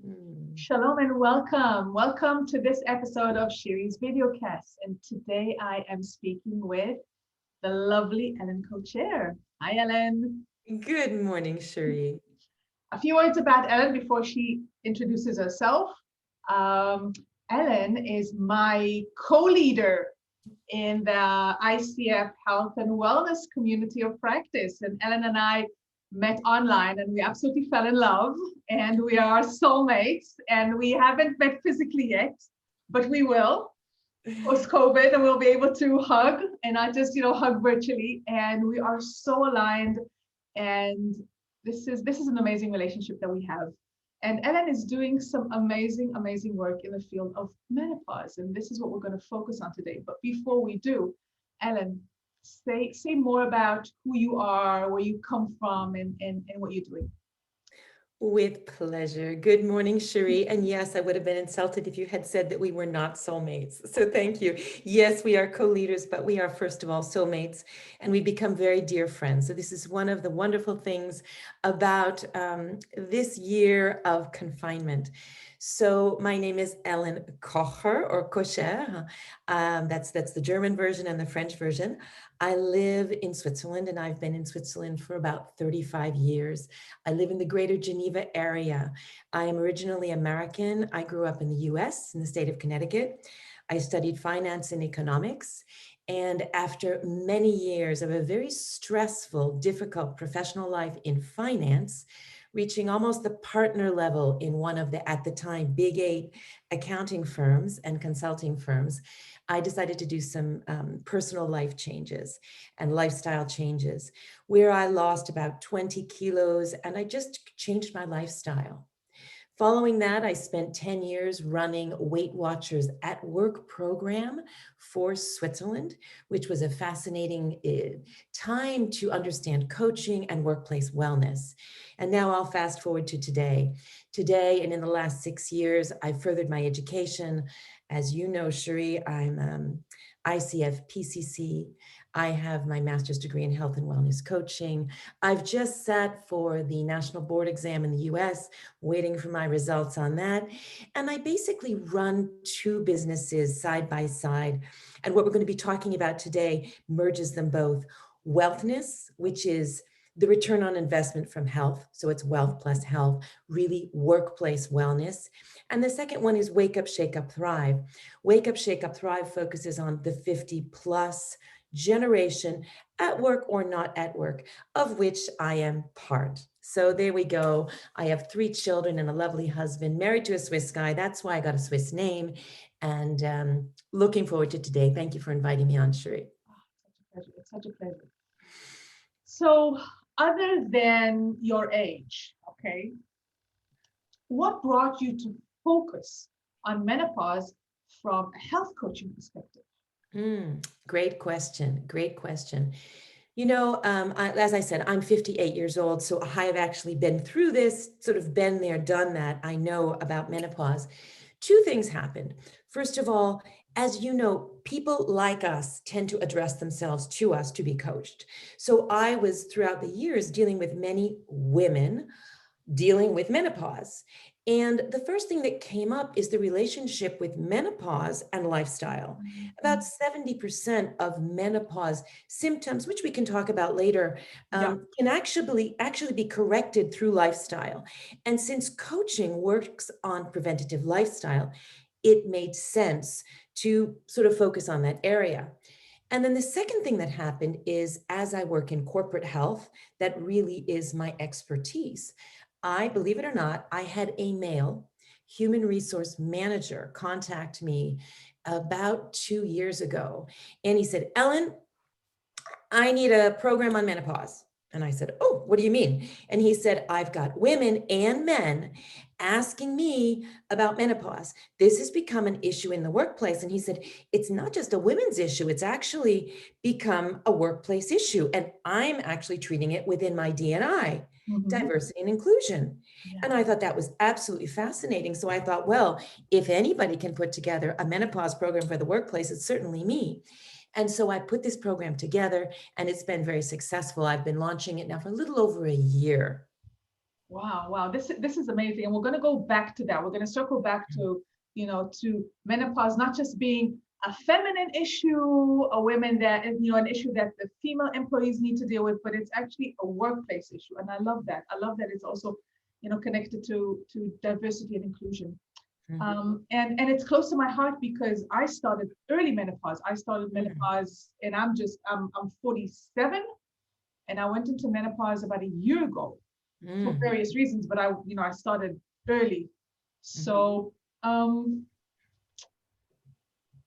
Mm. Shalom and welcome. Welcome to this episode of Shiri's Videocast. And today I am speaking with the lovely Ellen Kocher. Hi, Ellen. Good morning, Shiri. A few words about Ellen before she introduces herself. Um, Ellen is my co-leader in the ICF Health and Wellness community of practice. And Ellen and I met online and we absolutely fell in love and we are soulmates and we haven't met physically yet, but we will post COVID and we'll be able to hug and not just, hug virtually. And we are so aligned. And this is an amazing relationship that we have. And Ellen is doing some amazing work in the field of menopause. And this is what we're going to focus on today. But before we do, Ellen, say more about who you are, where you come from, and what you're doing. With pleasure. Good morning, Shiri. And yes, I would have been insulted if you had said that we were not soulmates. So thank you. Yes, we are co-leaders, but we are, first of all, soulmates, and we become very dear friends. So this is one of the wonderful things about this year of confinement. So my name is Ellen Kocher or Kocher. That's the German version and the French version. I live in Switzerland, and I've been in Switzerland for about 35 years. I live in the greater Geneva area. I am originally American. I grew up in the US, in the state of Connecticut. I studied finance and economics. And after many years of a very stressful, difficult professional life in finance, reaching almost the partner level in one of the, at the time, big 8 accounting firms and consulting firms, I decided to do some personal life changes and lifestyle changes where I lost about 20 kilos and I just changed my lifestyle. Following that, I spent 10 years running Weight Watchers at Work program for Switzerland, which was a fascinating time to understand coaching and workplace wellness. And now I'll fast forward to today. Today, and in the last 6 years, I've furthered my education. As you know, Shiri, I'm ICF PCC. I have my master's degree in health and wellness coaching. I've just sat for the national board exam in the US, waiting for my results on that. And I basically run 2 businesses side by side. And what we're going to be talking about today merges them both. Wealthness, which is the return on investment from health. So it's wealth plus health, really workplace wellness. And the second one is Wake Up, Shake Up, Thrive. Wake Up, Shake Up, Thrive focuses on the 50 plus generation at work or not at work, of which I am part. So there we go. I have 3 children and a lovely husband, married to a Swiss guy. That's why I got a Swiss name. And looking forward to today. Thank you for inviting me on, Shiri. Oh, it's such a pleasure. So, other than your age, okay, what brought you to focus on menopause from a health coaching perspective? Great question. Great question. As I said, I'm 58 years old, so I have actually been through this, sort of been there, done that. I know about menopause. 2 things happened. First of all, as you know, people like us tend to address themselves to us to be coached. So I was throughout the years dealing with many women dealing with menopause. And the first thing that came up is the relationship with menopause and lifestyle. About 70% of menopause symptoms, which we can talk about later, can actually be corrected through lifestyle. And since coaching works on preventative lifestyle, it made sense to sort of focus on that area. And then the second thing that happened is, as I work in corporate health, that really is my expertise. I, believe it or not, I had a male human resource manager contact me about 2 years ago. And he said, Ellen, I need a program on menopause. And I said, oh, what do you mean? And he said, I've got women and men asking me about menopause. This has become an issue in the workplace. And he said, it's not just a women's issue. It's actually become a workplace issue. And I'm actually treating it within my D&I, diversity and inclusion. Yeah. And I thought that was absolutely fascinating. So I thought, well, if anybody can put together a menopause program for the workplace, it's certainly me. And so I put this program together and it's been very successful. I've been launching it now for a little over a year. Wow, wow. This is amazing. And we're going to go back to that. We're going to circle back to, to menopause not just being a feminine issue, a women that, an issue that the female employees need to deal with, but it's actually a workplace issue. And I love that. I love that it's also, connected to diversity and inclusion. And it's close to my heart because I started early menopause. I started menopause and I'm 47 and I went into menopause about a year ago for various reasons, but I started early. So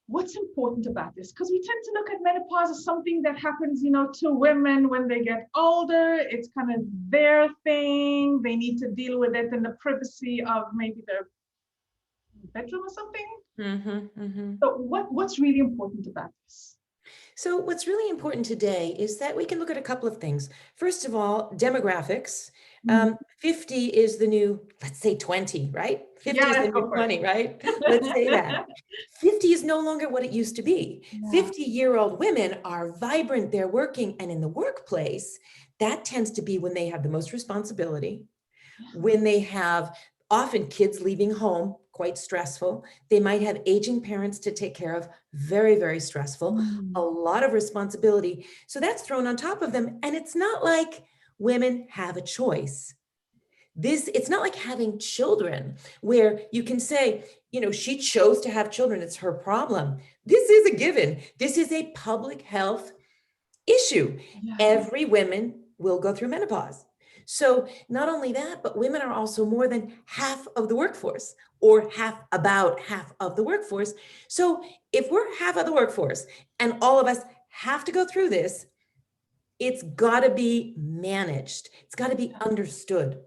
what's important about this? Because we tend to look at menopause as something that happens, to women when they get older. It's kind of their thing. They need to deal with it in the privacy of maybe their bedroom or something. So what's really important about this? So what's really important today is that we can look at a couple of things. First of all, demographics. 50 is the new, let's say 20, right? 50 is the new 20, right? Let's say that. 50 is no longer what it used to be. 50-year-old women are vibrant, they're working, and in the workplace, that tends to be when they have the most responsibility, when they have often kids leaving home, quite stressful. They might have aging parents to take care of, very, very stressful, a lot of responsibility. So that's thrown on top of them. And it's not like women have a choice. It's not like having children where you can say, she chose to have children, it's her problem. This is a given. This is a public health issue. Every woman will go through menopause. So not only that, but women are also more than half of the workforce, or about half of the workforce. So if we're half of the workforce and all of us have to go through this, it's got to be managed. It's got to be understood.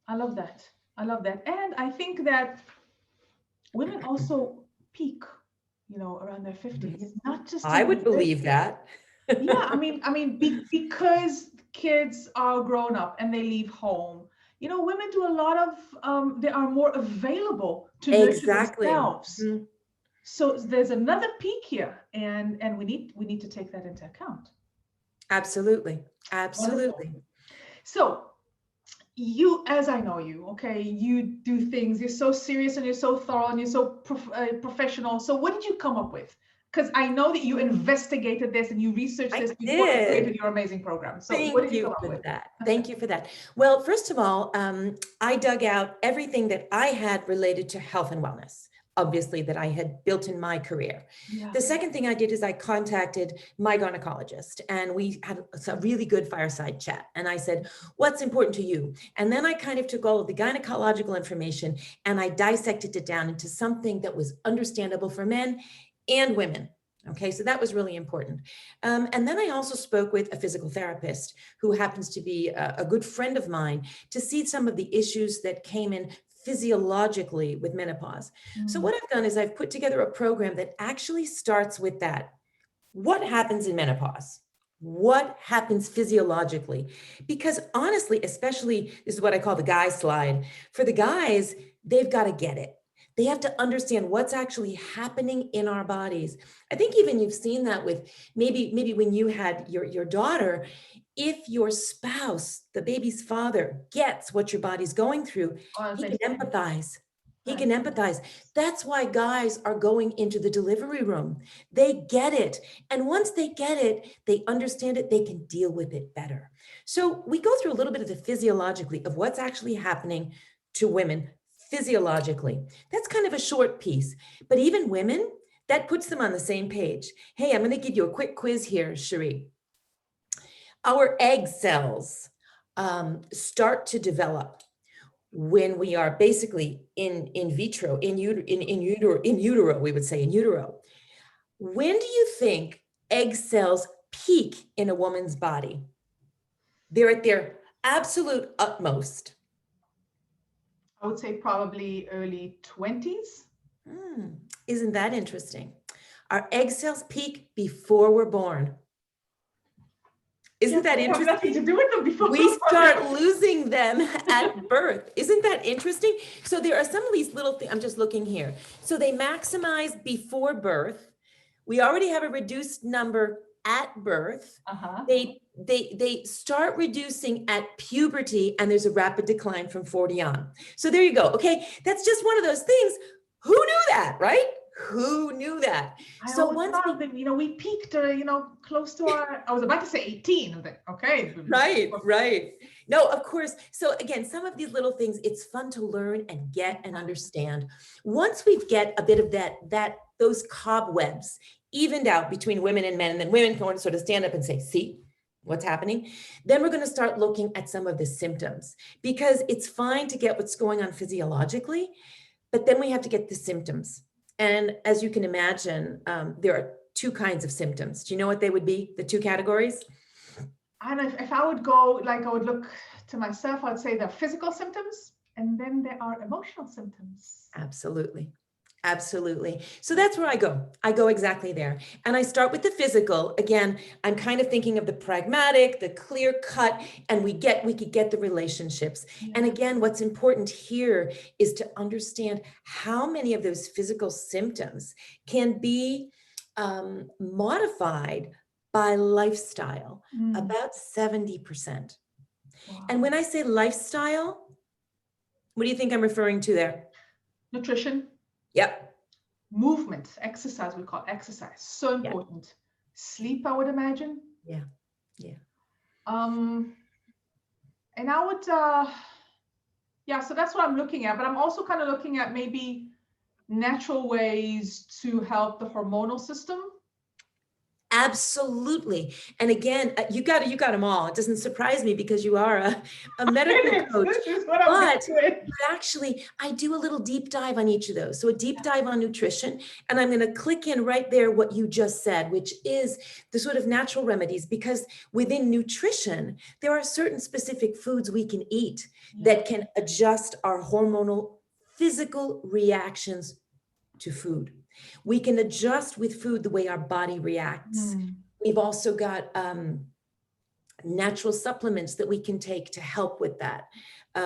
I love that. I love that. And I think that women also peak, around their 50s. Not just I would believe that. Yeah, because kids are grown up and they leave home. Women do a lot of, they are more available to nurture themselves. So there's another peak here, and we need to take that into account. Absolutely, absolutely. So you, as I know you, okay, you do things. You're so serious and you're so thorough and you're so professional. So what did you come up with? Because I know that you investigated this and you researched this before you created your amazing program. So what did you come up with? Thank you for that. Well, first of all, I dug out everything that I had related to health and wellness, obviously, that I had built in my career. The second thing I did is I contacted my gynecologist and we had a really good fireside chat. And I said, what's important to you? And then I kind of took all of the gynecological information and I dissected it down into something that was understandable for men and women. Okay, so that was really important. And then I also spoke with a physical therapist who happens to be a good friend of mine to see some of the issues that came in physiologically with menopause. So what I've done is I've put together a program that actually starts with that. What happens in menopause? What happens physiologically? Because honestly, especially, this is what I call the guy slide. For the guys, they've got to get it. They have to understand what's actually happening in our bodies. I think even you've seen that with maybe when you had your daughter, if your spouse, the baby's father, gets what your body's going through, he can empathize. He can empathize. That's why guys are going into the delivery room. They get it. And once they get it, they understand it, they can deal with it better. So we go through a little bit of the physiologically of what's actually happening to women physiologically. That's kind of a short piece, but even women, that puts them on the same page. Hey, I'm going to give you a quick quiz here, Shiri. Our egg cells start to develop when we are basically in vitro, in utero, we would say in utero. When do you think egg cells peak in a woman's body? They're at their absolute utmost. I would say probably early 20s. Isn't that interesting? Our egg cells peak before we're born. Isn't that interesting? Have nothing to do with them before we start losing them at birth. Isn't that interesting? So there are some of these little things, I'm just looking here. So they maximize before birth. We already have a reduced number at birth. Uh-huh. They start reducing at puberty, and there's a rapid decline from 40 on. So there you go. Okay, that's just one of those things. Who knew that, right? Who knew that? I So always once thought that, we peaked, close to our, I was about to say 18. Okay. right. No, of course. So again, some of these little things, it's fun to learn and get and understand. Once we get a bit of those cobwebs evened out between women and men, and then women can sort of stand up and say, see what's happening, then we're going to start looking at some of the symptoms, because it's fine to get what's going on physiologically, but then we have to get the symptoms. And as you can imagine, there are two kinds of symptoms. Do you know what they would be, the two categories? And if I would go, I would look to myself, I'd say the physical symptoms, and then there are emotional symptoms. Absolutely. Absolutely. So that's where I go. I go exactly there. And I start with the physical. Again, I'm kind of thinking of the pragmatic, the clear cut, and we could get the relationships. Yeah. And again, what's important here is to understand how many of those physical symptoms can be modified by lifestyle, about 70%. Wow. And when I say lifestyle, what do you think I'm referring to there? Nutrition. Yep. Movement, exercise, we call exercise. So important. Yeah. Sleep, I would imagine. Yeah. And I would, so that's what I'm looking at. But I'm also kind of looking at maybe natural ways to help the hormonal system. Absolutely. And again, you got them all. It doesn't surprise me because you are a medical coach. This is what I'm doing. But actually, I do a little deep dive on each of those. So a deep dive on nutrition, and I'm going to click in right there what you just said, which is the sort of natural remedies, because within nutrition, there are certain specific foods we can eat that can adjust our hormonal physical reactions to food. We can adjust with food the way our body reacts. We've also got natural supplements that we can take to help with that.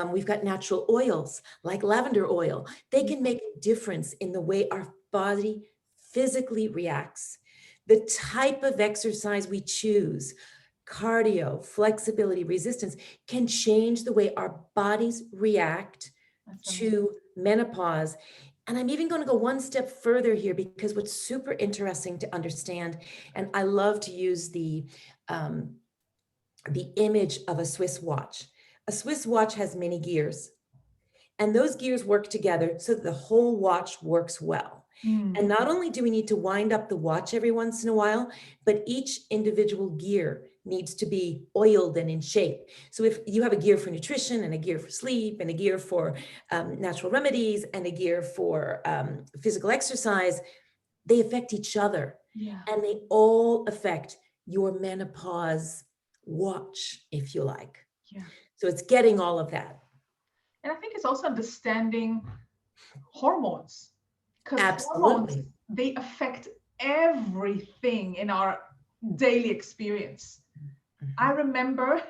We've got natural oils like lavender oil. They can make a difference in the way our body physically reacts. The type of exercise we choose, cardio, flexibility, resistance, can change the way our bodies react to menopause. And I'm even going to go one step further here, because what's super interesting to understand, and I love to use the image of a Swiss watch. A Swiss watch has many gears, and those gears work together so that the whole watch works well. And not only do we need to wind up the watch every once in a while, but each individual gear needs to be oiled and in shape. So if you have a gear for nutrition, and a gear for sleep, and a gear for natural remedies, and a gear for physical exercise, they affect each other. And they all affect your menopause watch, if you like. So it's getting all of that. And I think it's also understanding hormones. Because hormones, they affect everything in our daily experience. I remember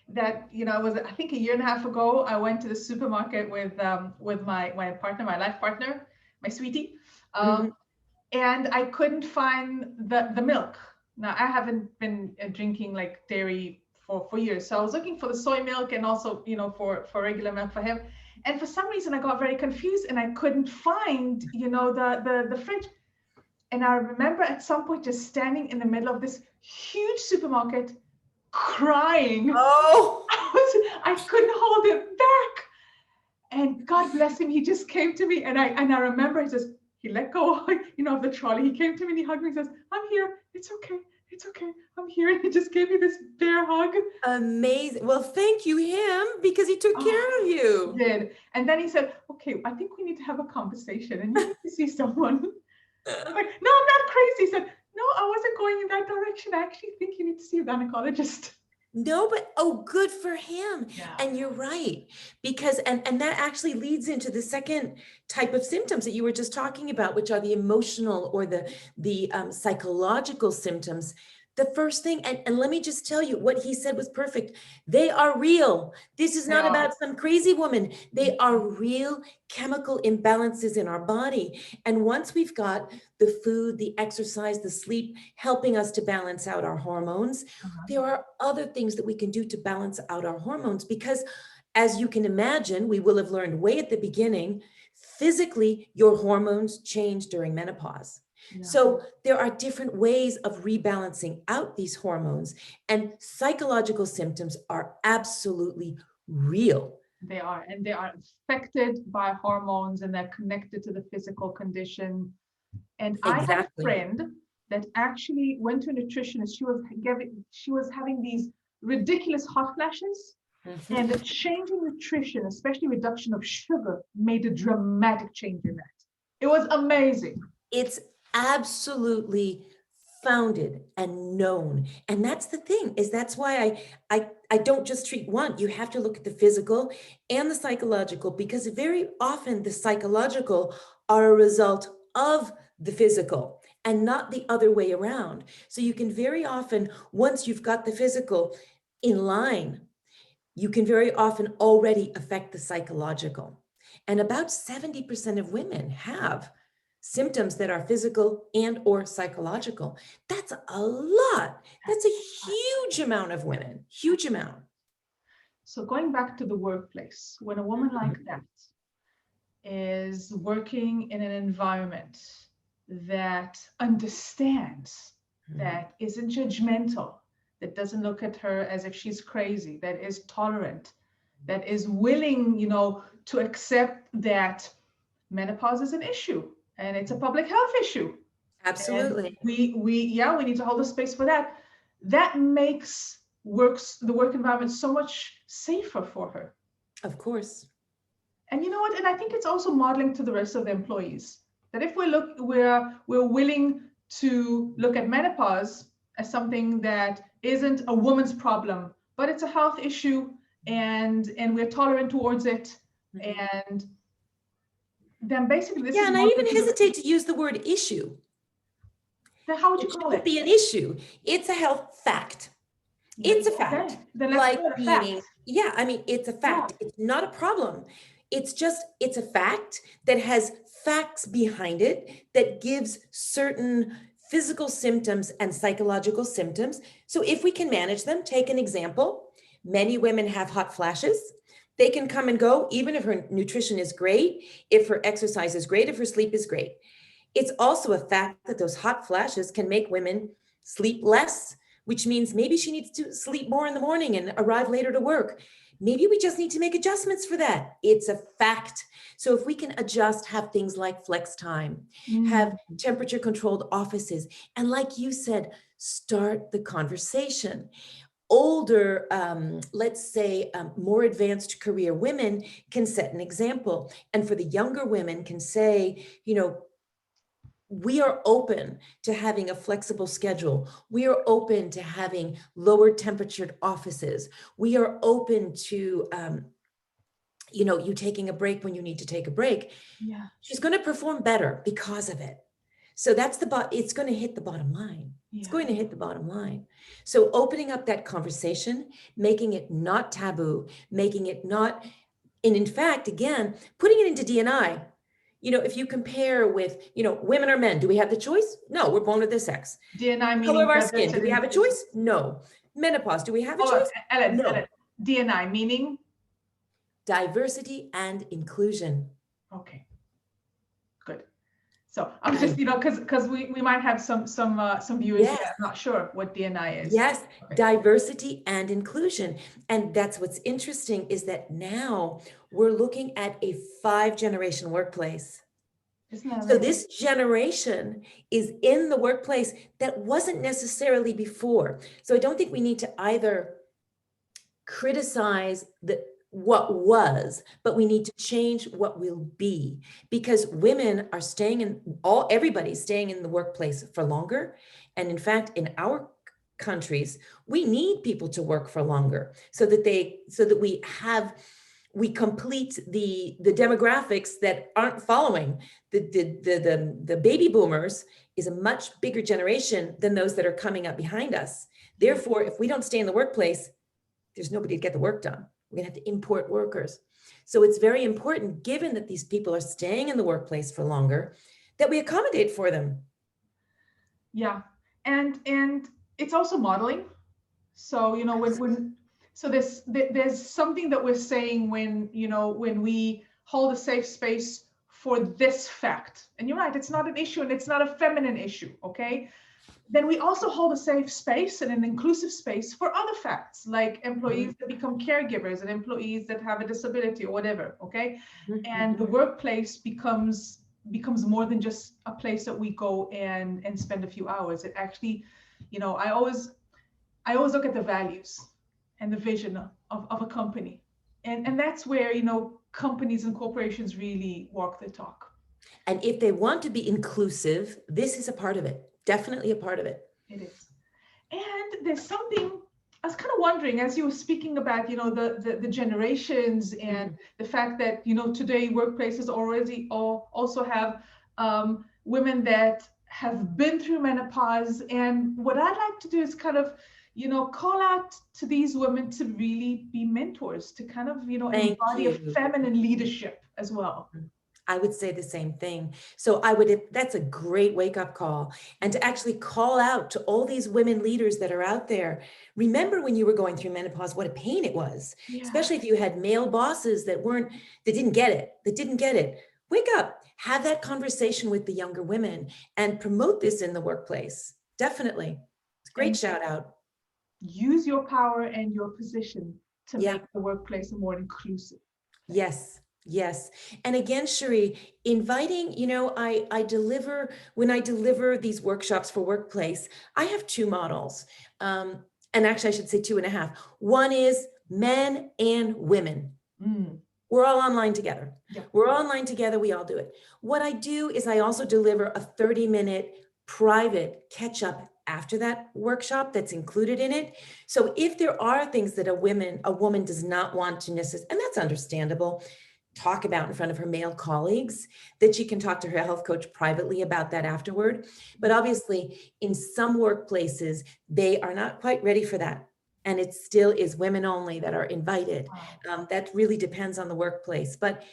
that, I think a year and a half ago, I went to the supermarket with my partner, my life partner, my sweetie, and I couldn't find the milk. Now, I haven't been drinking dairy for years, so I was looking for the soy milk, and also for regular milk for him. And for some reason, I got very confused, and I couldn't find, the fridge. And I remember at some point just standing in the middle of this huge supermarket, crying. Oh, I couldn't hold it back. And God bless him, he just came to me, and I remember he let go, of the trolley. He came to me and he hugged me and says, "I'm here. It's okay. It's okay. I'm here." And he just gave me this bear hug. Amazing. Well, thank you him, because he took care of you. He did. And then he said, "Okay, I think we need to have a conversation, and you need to see someone." I was like, "No, I'm not crazy." He said, "No, I wasn't going in that direction. I actually think you need to see a gynecologist." No, but good for him. Yeah. And you're right, because and that actually leads into the second type of symptoms that you were just talking about, which are the emotional or the psychological symptoms. The first thing, and let me just tell you what he said was perfect. They are real. This is They not are. about some crazy woman. They are real chemical imbalances in our body. And once we've got the food, the exercise, the sleep helping us to balance out our hormones, there are other things that we can do to balance out our hormones because, as you can imagine, we will have learned way at the beginning, physically, your hormones change during menopause. Yeah. So there are different ways of rebalancing out these hormones, and psychological symptoms are absolutely real. They are, and they are affected by hormones, and they're connected to the physical condition. And I had a Exactly. friend that actually went to a nutritionist. She was having these ridiculous hot flashes, and the change in nutrition, especially reduction of sugar, made a dramatic change in that. It was amazing. It's absolutely founded and known. And that's the thing, is that's why I don't just treat one. You have to look at the physical and the psychological, because very often the psychological are a result of the physical and not the other way around. So you can very often, once you've got the physical in line, you can very often already affect the psychological. And about 70% of women have symptoms that are physical and or psychological. That's a lot. That's a huge amount of women, huge amount. So going back to the workplace, when a woman like that is working in an environment that understands, that isn't judgmental, that doesn't look at her as if she's crazy, that is tolerant, that is willing, to accept that menopause is an issue and it's a public health issue. Absolutely. And we need to hold a space for that. That makes the work environment so much safer for her. Of course. And you know what? And I think it's also modeling to the rest of the employees that if we're willing to look at menopause as something that isn't a woman's problem, but it's a health issue, and we're tolerant towards it, and then basically this is and I even hesitate to use the word issue. Then how would you It call shouldn't it? be an issue. It's a health fact. It's a fact. Okay, then let's Like call it a eating. fact. Yeah, I mean, it's a fact. Yeah. It's not a problem. It's a fact that has facts behind it that gives certain physical symptoms and psychological symptoms. So if we can manage them, take an example. Many women have hot flashes. They can come and go, even if her nutrition is great, if her exercise is great, if her sleep is great. It's also a fact that those hot flashes can make women sleep less, which means maybe she needs to sleep more in the morning and arrive later to work. Maybe we just need to make adjustments for that. It's a fact. So if we can adjust, have things like flex time, have temperature controlled offices, and like you said, start the conversation. Older, let's say more advanced career women can set an example. And for the younger women can say, we are open to having a flexible schedule. We are open to having lower temperatured offices. We are open to, you taking a break when you need to take a break. Yeah. She's going to perform better because of it. So it's going to hit the bottom line. It's going to hit the bottom line. So opening up that conversation, making it not taboo, making it not, and in fact, again, putting it into D&I. If you compare with, women or men, do we have the choice? No, we're born with this sex. D&I meaning color of our skin, do we have a choice? No. Menopause, do we have a choice? Ellen, D&I meaning? Diversity and inclusion. Okay, good. So I'm just, because we might have some viewers Yes. that are not sure what D&I is. Yes, okay. Diversity and inclusion. And that's what's interesting, is that now we're looking at a 5-generation workplace. Isn't that So amazing? this generation is in the workplace that wasn't necessarily before. So I don't think we need to either criticize what was, but we need to change what will be, because women are everybody's staying in the workplace for longer. And in fact, in our countries, we need people to work for longer so that we have we complete the demographics that aren't following. The baby boomers is a much bigger generation than those that are coming up behind us. Therefore, if we don't stay in the workplace, there's nobody to get the work done. We're gonna have to import workers. So it's very important, given that these people are staying in the workplace for longer, that we accommodate for them. Yeah, and it's also modeling. So, you know, so there's something that we're saying when, you know, when we hold a safe space for this fact, and you're right, it's not an issue and it's not a feminine issue, okay? Then we also hold a safe space and an inclusive space for other facts, like employees that become caregivers and employees that have a disability or whatever, okay? And the workplace becomes more than just a place that we go and spend a few hours. It actually, you know, I always look at the values and the vision of a company. And that's where, you know, companies and corporations really walk the talk. And if they want to be inclusive, this is a part of it. Definitely a part of it. It is. And there's something, I was kind of wondering, as you were speaking about, you know, the generations and the fact that, you know, today workplaces already also have women that have been through menopause. And what I'd like to do is kind of, you know, call out to these women to really be mentors, to kind of, you know, embody a feminine leadership as well. I would say the same thing. So that's a great wake-up call. And to actually call out to all these women leaders that are out there. Remember when you were going through menopause, what a pain it was, especially if you had male bosses that didn't get it. Wake up, have that conversation with the younger women and promote this in the workplace. Definitely. It's a great shout out. Use your power and your position to make the workplace more inclusive. Yes. Yes. And again, Shiri, inviting, you know, when I deliver these workshops for workplace, I have two models. And actually I should say 2.5. One is men and women. We're all online together. Yeah. We're all online together. We all do it. What I do is I also deliver a 30-minute private catch-up after that workshop that's included in it. So if there are things that a woman does not want to necessarily, and that's understandable, talk about in front of her male colleagues, that she can talk to her health coach privately about that afterward. But obviously in some workplaces, they are not quite ready for that. And it still is women only that are invited. That really depends on the workplace. But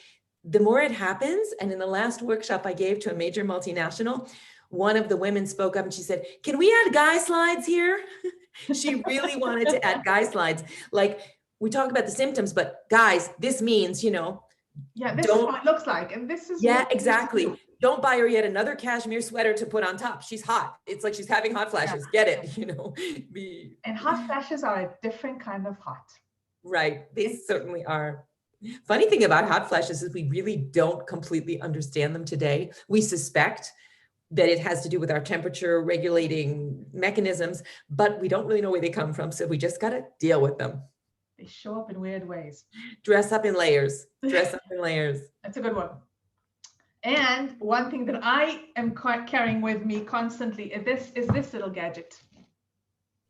the more it happens, and in the last workshop I gave to a major multinational, one of the women spoke up and she said, "Can we add guy slides here?" She really wanted to add guy slides. Like, we talk about the symptoms, but guys, this means, you know, this is what it looks like. And this is exactly. Don't buy her yet another cashmere sweater to put on top. She's hot. It's like she's having hot flashes. Get it, you know. And hot flashes are a different kind of hot. Right. They certainly are. Funny thing about hot flashes is we really don't completely understand them today. We suspect that it has to do with our temperature regulating mechanisms, but we don't really know where they come from. So we just got to deal with them. They show up in weird ways. Dress up in layers. Dress up in layers. That's a good one. And one thing that I am carrying with me constantly is this little gadget.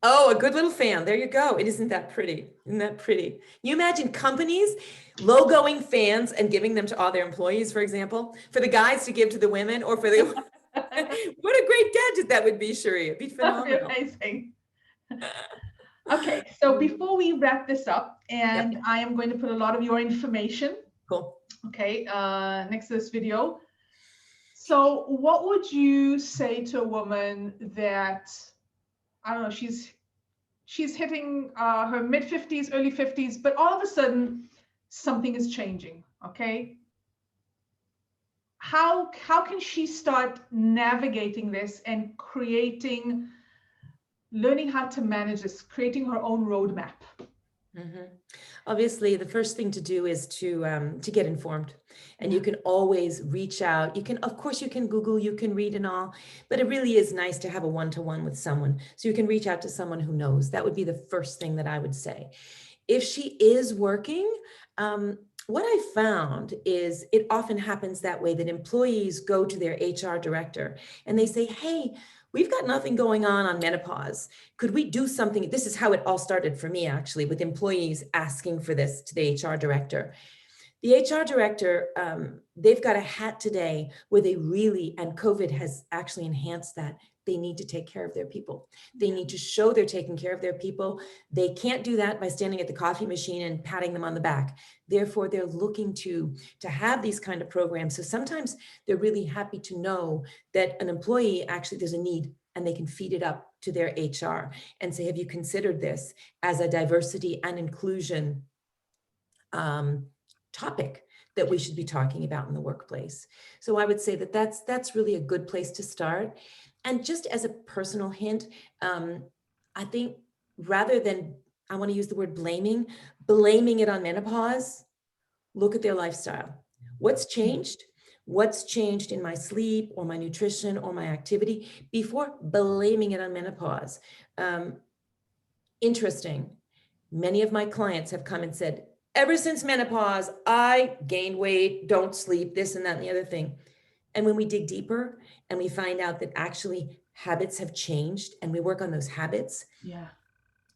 Oh, a good little fan. There you go. It isn't that pretty. Isn't that pretty? You imagine companies logoing fans and giving them to all their employees, for example, for the guys to give to the women, or for the what a great gadget that would be, Shiri. It'd be phenomenal. Amazing. Okay, so before we wrap this up, and I am going to put a lot of your information, okay, next to this video. So what would you say to a woman that, I don't know, she's hitting her mid-50s, early 50s, but all of a sudden something is changing, okay? How can she start navigating this and learning how to manage this, creating her own roadmap? Obviously, the first thing to do is to get informed, and you can always reach out. Of course, you can Google, you can read and all, but it really is nice to have a one-to-one with someone. So you can reach out to someone who knows. That would be the first thing that I would say. If she is working, what I found is it often happens that way, that employees go to their HR director and they say, "Hey, we've got nothing going on menopause. Could we do something?" This is how it all started for me, actually, with employees asking for this to the HR director. The HR director, they've got a hat today where they really, and COVID has actually enhanced that, they need to take care of their people. They need to show they're taking care of their people. They can't do that by standing at the coffee machine and patting them on the back. Therefore, they're looking to have these kind of programs. So sometimes they're really happy to know that an employee, actually there's a need and they can feed it up to their HR and say, have you considered this as a diversity and inclusion topic that we should be talking about in the workplace? So I would say that that's really a good place to start. And just as a personal hint, I think rather than, I want to use the word blaming it on menopause, look at their lifestyle. What's changed? What's changed in my sleep or my nutrition or my activity before blaming it on menopause? Interesting. Many of my clients have come and said, ever since menopause, I gained weight, don't sleep, this and that and the other thing. And when we dig deeper and we find out that actually habits have changed and we work on those habits,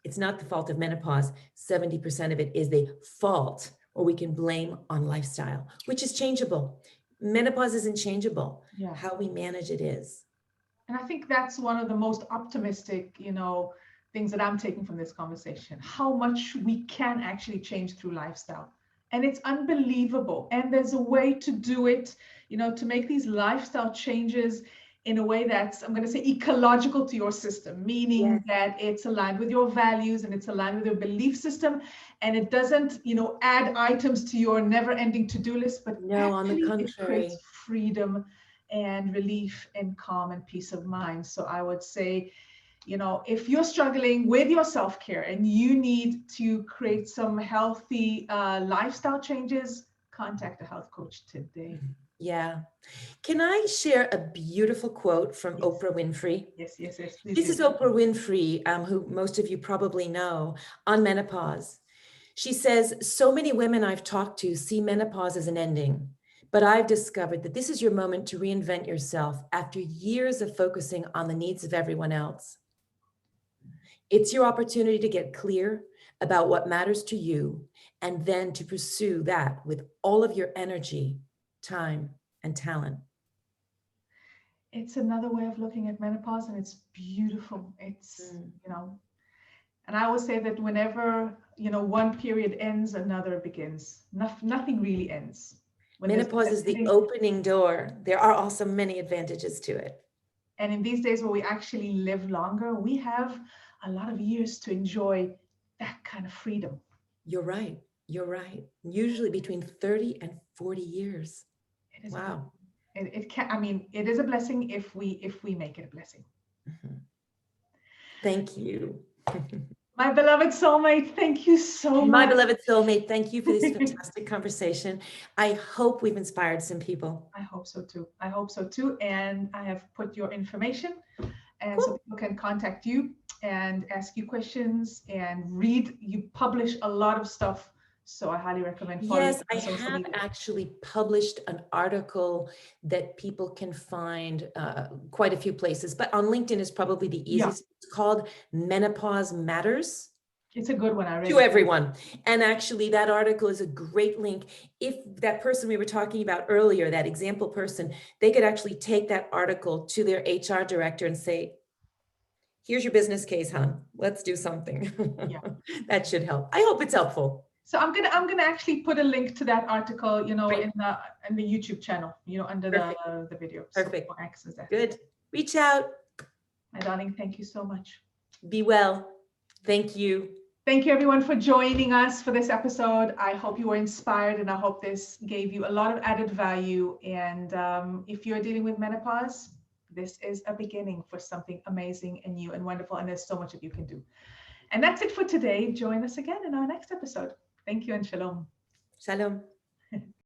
it's not the fault of menopause. 70% of it is the fault, or we can blame on lifestyle, which is changeable. Menopause isn't changeable. How we manage it is. And I think that's one of the most optimistic, things that I'm taking from this conversation, how much we can actually change through lifestyle. And it's unbelievable. And there's a way to do it, to make these lifestyle changes in a way that's, I'm going to say, ecological to your system, meaning that it's aligned with your values and it's aligned with your belief system. And it doesn't, add items to your never-ending to-do list, but no, on the contrary, it creates freedom and relief and calm and peace of mind. So I would say, if you're struggling with your self-care and you need to create some healthy lifestyle changes, contact a health coach today. Yeah. Can I share a beautiful quote from Oprah Winfrey? Yes. This is Oprah Winfrey, who most of you probably know, on menopause. She says, so many women I've talked to see menopause as an ending, but I've discovered that this is your moment to reinvent yourself after years of focusing on the needs of everyone else. It's your opportunity to get clear about what matters to you and then to pursue that with all of your energy, time, and talent. It's another way of looking at menopause, and it's beautiful. It's, and I always say that whenever, one period ends, another begins. Nothing really ends. When menopause is the opening door. There are also many advantages to it. And in these days where we actually live longer, we have a lot of years to enjoy that kind of freedom. You're right. Usually between 30 and 40 years. It is wow. It can, it is a blessing if we make it a blessing. Mm-hmm. Thank you. My beloved soulmate, thank you so much. My beloved soulmate, thank you for this fantastic conversation. I hope we've inspired some people. I hope so too. And I have put your information, and so people can contact you and ask you questions and read. You publish a lot of stuff, so I highly recommend following. Yes, I have actually published an article that people can find quite a few places, but on LinkedIn is probably the easiest. It's called Menopause Matters. It's a good one. I read to everyone. And actually that article is a great link. If that person we were talking about earlier, that example person, they could actually take that article to their HR director and say, here's your business case, hon. Let's do something. That should help. I hope it's helpful. So I'm gonna actually put a link to that article, in the YouTube channel, under the video. Perfect. So access that. Good. Reach out. My darling, thank you so much. Be well. Thank you. Thank you everyone for joining us for this episode. I hope you were inspired, and I hope this gave you a lot of added value. And if you're dealing with menopause, this is a beginning for something amazing and new and wonderful. And there's so much that you can do. And that's it for today. Join us again in our next episode. Thank you and shalom. Shalom.